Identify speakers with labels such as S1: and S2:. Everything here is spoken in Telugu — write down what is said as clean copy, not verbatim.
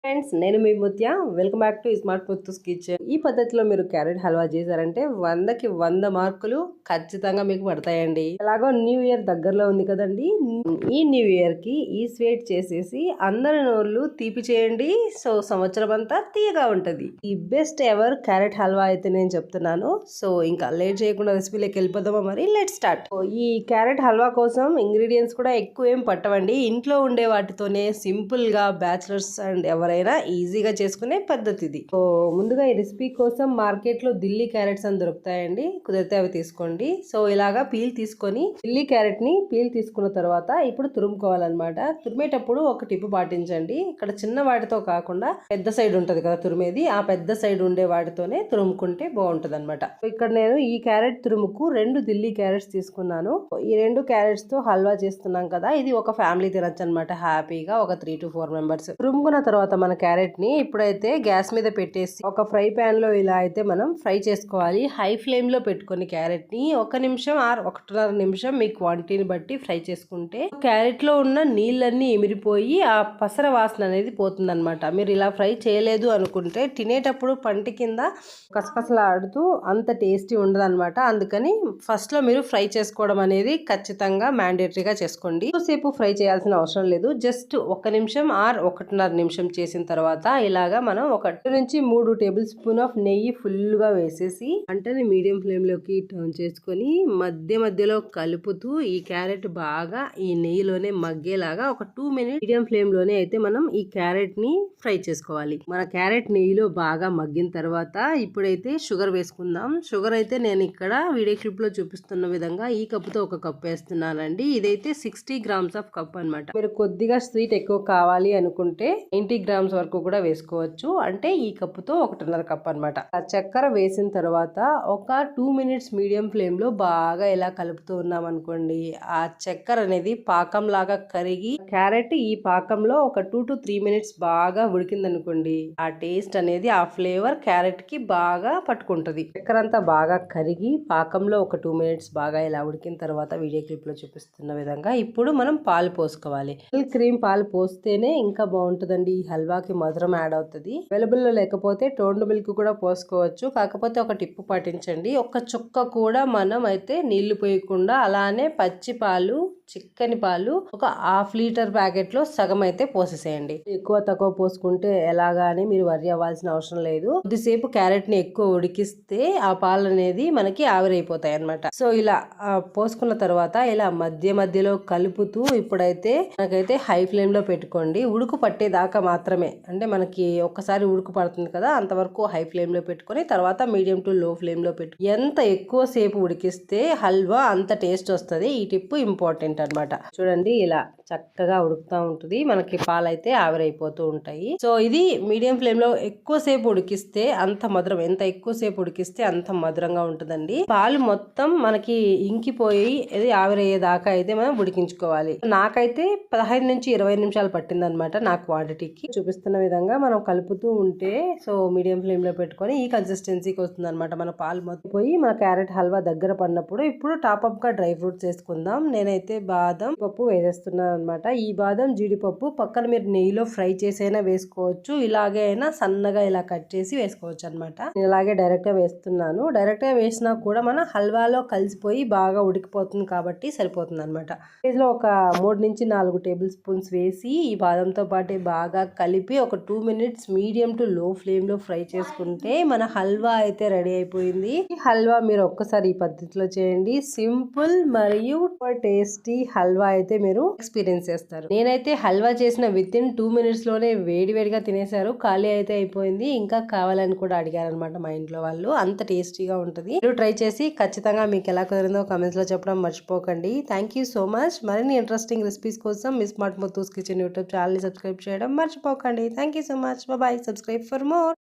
S1: ఫ్రెండ్స్, నేను మీ Muthya. Welcome back to smart Muthu's kitchen. ఈ పద్ధతిలో మీరు క్యారెట్ హల్వా చేశారంటే 100కి 100 మార్కులు ఖచ్చితంగా మీకు పడతాయండి. ఎలాగో న్యూ ఇయర్ దగ్గరలో ఉంది కదండి. ఈ న్యూ ఇయర్ కి ఈ స్వీట్ చేసేసి అందరి నోళ్ళు తీపి చేయండి. సో సంవత్సరం అంతా తీయగా ఉంటది. ఈ బెస్ట్ ఎవర్ క్యారెట్ హల్వా అయితే నేను చెప్తున్నాను. సో ఇంకా లేట్ చేయకుండా రెసిపీలోకి వెళ్ళిపోదామా మరి. Let start. ఈ క్యారెట్ హల్వా కోసం ఇంగ్రీడియంట్స్ కూడా ఎక్కువ ఏం పట్టవండి. ఇంట్లో ఉండే వాటితోనే సింపుల్ గా బ్యాచిలర్స్ అండ్ ఎవరైనా ఈజీగా చేసుకునే పద్ధతి ఇది. సో ముందుగా ఈ రెసిపీ కోసం మార్కెట్ లో ఢిల్లీ క్యారెట్స్ అని దొరుకుతాయండి. కుదిరితే అవి తీసుకోండి. సో ఇలాగా పీల్ తీసుకొని ఢిల్లీ క్యారెట్ ని పీల్ తీసుకున్న తర్వాత ఇప్పుడు తురుముకోవాలన్నమాట. తురిమేటప్పుడు ఒక టిప్ పాటించండి. ఇక్కడ చిన్న వాటితో కాకుండా పెద్ద సైడ్ ఉంటది కదా తురిమేది, ఆ పెద్ద సైడ్ ఉండే వాటితోనే తురుముకుంటే బాగుంటది అనమాట. ఇక్కడ నేను ఈ క్యారెట్ తురుముకు 2 ఢిల్లీ క్యారెట్స్ తీసుకున్నాను. ఈ 2 క్యారెట్స్ తో హల్వా చేస్తున్నాం కదా, ఇది ఒక ఫ్యామిలీ తినచ్చు అనమాట హ్యాపీగా. ఒక 3 to 4 మెంబర్స్. తురుముకున్న తర్వాత మన క్యారెట్ ని ఇప్పుడైతే గ్యాస్ మీద పెట్టేసి ఒక ఫ్రై ప్యాన్ లో ఇలా అయితే మనం ఫ్రై చేసుకోవాలి. హై ఫ్లేమ్ లో పెట్టుకొని క్యారెట్ ని 1 నిమిషం ఆర్ 1.5 నిమిషం మీ క్వాంటిటీని బట్టి ఫ్రై చేసుకుంటే క్యారెట్ లో ఉన్న నీళ్ళన్నీ ఎమిరిపోయి ఆ పసర వాసన అనేది పోతుంది అనమాట. మీరు ఇలా ఫ్రై చేయలేదు అనుకుంటే తినేటప్పుడు పంటి కింద కసకసలాడుతూ అంత టేస్టీ ఉండదు అనమాట. అందుకని ఫస్ట్ లో మీరు ఫ్రై చేసుకోవడం అనేది ఖచ్చితంగా మ్యాండేటరీగా చేసుకోండి. సేపు ఫ్రై చేయాల్సిన అవసరం లేదు. జస్ట్ 1 నిమిషం ఆర్ 1.5 నిమిషం చేసిన తర్వాత ఇలాగా మనం 1 నుంచి 3 టేబుల్ స్పూన్ ఆఫ్ నెయ్యి ఫుల్ గా వేసేసి అంటే మీడియం ఫ్లేమ్ లోకి టర్న్ చేసుకొని మధ్యలో కలుపుతూ ఈ క్యారెట్ బాగా ఈ నెయ్యిలోనే మగ్గేలాగా ఒక 2 మినిట్స్ మీడియం ఫ్లేమ్ లోనే అయితే మనం ఈ క్యారెట్ ని ఫ్రై చేసుకోవాలి. మన క్యారెట్ నెయ్యిలో బాగా మగ్గిన తర్వాత ఇప్పుడైతే షుగర్ వేసుకుందాం. షుగర్ అయితే నేను ఇక్కడ వీడియో క్లిప్ లో చూపిస్తున్న విధంగా ఈ కప్పుతో 1 కప్ వేస్తున్నానండి. ఇదైతే 60 గ్రామ్స్ ఆఫ్ కప్ అనమాట. మీరు కొద్దిగా స్వీట్ ఎక్కువ కావాలి అనుకుంటే 90 గ్రామ్స్ వరకు కూడా వేసుకోవచ్చు. అంటే ఈ కప్పుతో 1.5 కప్ అనమాట. ఆ చక్కెర వేసిన తర్వాత ఒక 2 మినిట్స్ మీడియం ఫ్లేమ్ లో బాగా ఇలా కలుపుతూ ఉన్నాం అనుకోండి, ఆ చక్కెర అనేది పాకం లాగా కరిగి క్యారెట్ ఈ పాకంలో ఒక 2 to 3 మినిట్స్ బాగా ఉడికింది అనుకోండి, ఆ టేస్ట్ అనేది ఆ ఫ్లేవర్ క్యారెట్ కి బాగా పట్టుకుంటది. చక్కెర అంతా బాగా కరిగి పాకంలో ఒక 2 మినిట్స్ బాగా ఇలా ఉడికిన తర్వాత వీడియో క్లిప్ లో చూపిస్తున్న విధంగా ఇప్పుడు మనం పాలు పోసుకోవాలి. క్రీమ్ పాలు పోస్తేనే ఇంకా బాగుంటుందండి. ఈ హల్వాకి మధురం యాడ్ అవుతుంది. అవైలబుల్ లో లేకపోతే టోన్డ్ మిల్క్ కూడా పోసుకోవచ్చు. కాకపోతే ఒక టిప్ పాటించండి, ఒక్క చుక్క కూడా మనం అయితే నీళ్లు పోయకుండా అలానే పచ్చి పాలు చిక్కని పాలు ఒక 1/2 లీటర్ ప్యాకెట్ లో సగం అయితే పోసేసేయండి. ఎక్కువ తక్కువ పోసుకుంటే ఎలాగా అని మీరు వర్రీ అవ్వాల్సిన అవసరం లేదు. కొద్దిసేపు క్యారెట్ ని ఎక్కువ ఉడికిస్తే ఆ పాలు అనేది మనకి ఆవిరైపోతాయి అనమాట. సో ఇలా పోసుకున్న తర్వాత ఇలా మధ్యలో కలుపుతూ ఇప్పుడైతే మనకైతే హై ఫ్లేమ్ లో పెట్టుకోండి. ఉడుకు పట్టేదాకా మాత్రమే, అంటే మనకి ఒక్కసారి ఉడుకు పడుతుంది కదా, అంతవరకు హై ఫ్లేమ్ లో పెట్టుకొని తర్వాత మీడియం టు లో ఫ్లేమ్ లో పెట్టు. ఎంత ఎక్కువ సేపు ఉడికిస్తే హల్వా అంత టేస్ట్ వస్తుంది. ఈ టిప్ ఇంపార్టెంట్ అన్నమాట. చూడండి ఇలా చక్కగా ఉడుకుతా ఉంటుంది. మనకి పాలైతే ఆవిరైపోతూ ఉంటాయి. సో ఇది మీడియం ఫ్లేమ్ లో ఎక్కువ సేపు ఉడికిస్తే అంత మధురం, ఎంత ఎక్కువ సేపు ఉడికిస్తే అంత మధురంగా ఉంటుందండి. పాలు మొత్తం మనకి ఇంకిపోయి ఇది ఆవిరయ్యేదాకా అయితే మనం ఉడికించుకోవాలి. నాకైతే 15 నుంచి 20 నిమిషాలు పట్టిందనమాట నా క్వాంటిటీకి. చూపిస్తున్న విధంగా మనం కలుపుతూ ఉంటే సో మీడియం ఫ్లేమ్ లో పెట్టుకొని ఈ కన్సిస్టెన్సీకి వస్తుంది అనమాట. మన పాలు మొత్తం పోయి మన క్యారెట్ హల్వా దగ్గర పడినప్పుడు ఇప్పుడు టాప్ అప్ గా డ్రై ఫ్రూట్స్ వేసుకుందాం. నేనైతే బాదం పప్పు వేసేస్తున్నాను అనమాట. ఈ బాదం జీడిపప్పు పక్కన మీరు నెయ్యిలో ఫ్రై చేసైనా వేసుకోవచ్చు, ఇలాగే అయినా సన్నగా ఇలా కట్ చేసి వేసుకోవచ్చు అనమాట. నేను ఇలాగే డైరెక్ట్ గా వేస్తున్నాను. డైరెక్ట్ గా వేసినా కూడా మన హల్వాలో కలిసిపోయి బాగా ఉడికిపోతుంది కాబట్టి సరిపోతుంది అనమాట. లో ఒక 3 నుంచి 4 టేబుల్ స్పూన్స్ వేసి ఈ బాదంతో పాటు బాగా కలిపి ఒక 2 మినిట్స్ మీడియం టు లో ఫ్లేమ్ లో ఫ్రై చేసుకుంటే మన హల్వా అయితే రెడీ అయిపోయింది. ఈ హల్వా మీరు ఒక్కసారి ఈ పద్ధతిలో చేయండి. సింపుల్ మరియు టేస్టీ హల్వా అయితే మీరు ఎక్స్పీరియన్స్ చేస్తారు. నేనైతే హల్వా చేసిన విత్ ఇన్ 2 మినిట్స్ లోనే వేడిగా తినేశారు. ఖాళీ అయితే అయిపోయింది. ఇంకా కావాలని కూడా అడిగారు అనమాట మా ఇంట్లో వాళ్ళు. అంత టేస్టీగా ఉంటుంది. మీరు ట్రై చేసి ఖచ్చితంగా మీకు ఎలా కుదిరిందో కామెంట్స్ లో చెప్పడం మర్చిపోకండి. Thank you so much. మరిన్ని ఇంట్రెస్టింగ్ రెసిపీస్ కోసం మీ smart Muthu's kitchen YouTube channel ని సబ్స్క్రైబ్ చేయడం మర్చిపోకండి. Thank you so much. Bye. Subscribe for more.